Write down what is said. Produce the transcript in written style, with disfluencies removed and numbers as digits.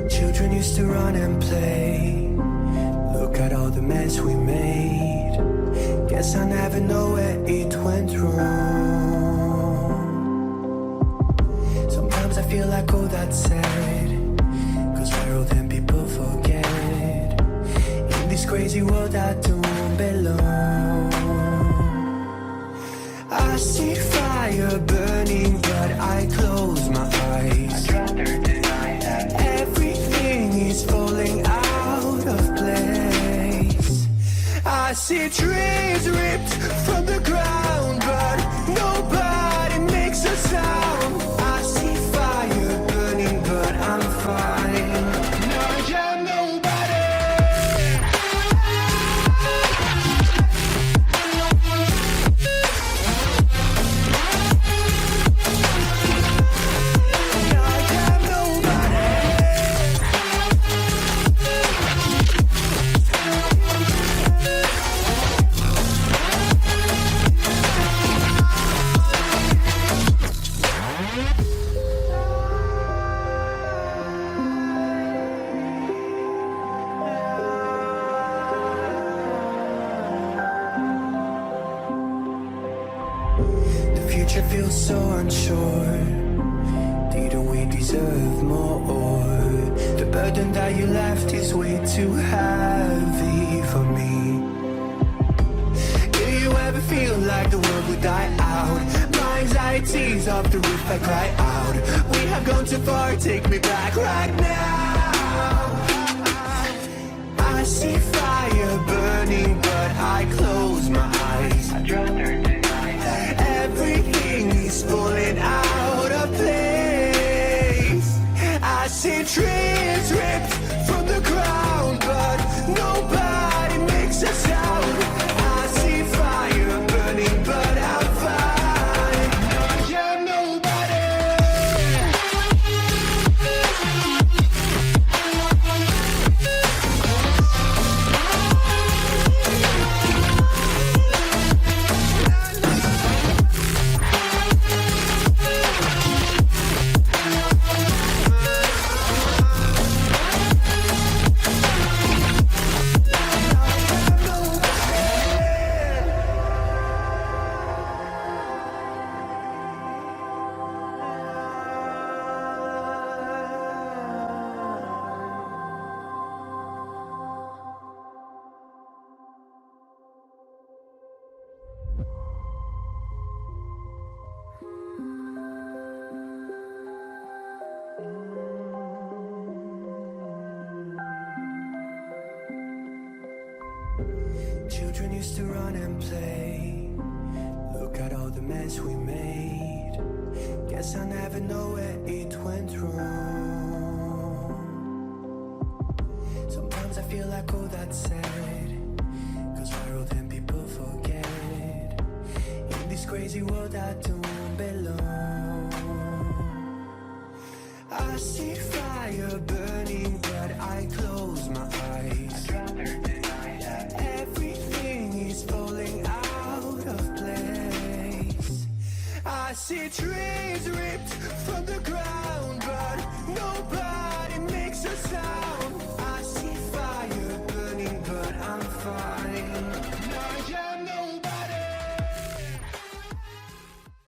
Children used to run and play. Look at all the mess we made. Guess I never know where it went wrong. Sometimes I feel like all that's sad, 'cause we're old and people forget. In this crazy world I don't belong. I see fire burning but I close my eyes. I'd rather deny that. Everything is falling out of place. I see trees ripped from the ground but nobody makes a sound. I see fire burning but I'm fine. No, I'm nobody. The future feels so unsure. Didn't we deserve more? The burden that you left is way too heavy for me. Do you ever feel like the world would die out? My anxiety's off the roof, I cry out. We have gone too far, take me back right now. I see fire burning but I close my eyes. I'd rather deny that. Everything is falling out of place. I see trees ripped from the ground but nobody makes a sound. I see fire burning but I'm fine. I'm nobody. Children used to run and play. Look at all the mess we made. Guess I never know where it went wrong. Sometimes I feel like all that's sad, 'cause we're old and people forget. In this crazy world I don't belong. I see fire burning but I close my eyes. I'd rather deny that. Everything is falling out of place. I see trees ripped from the ground.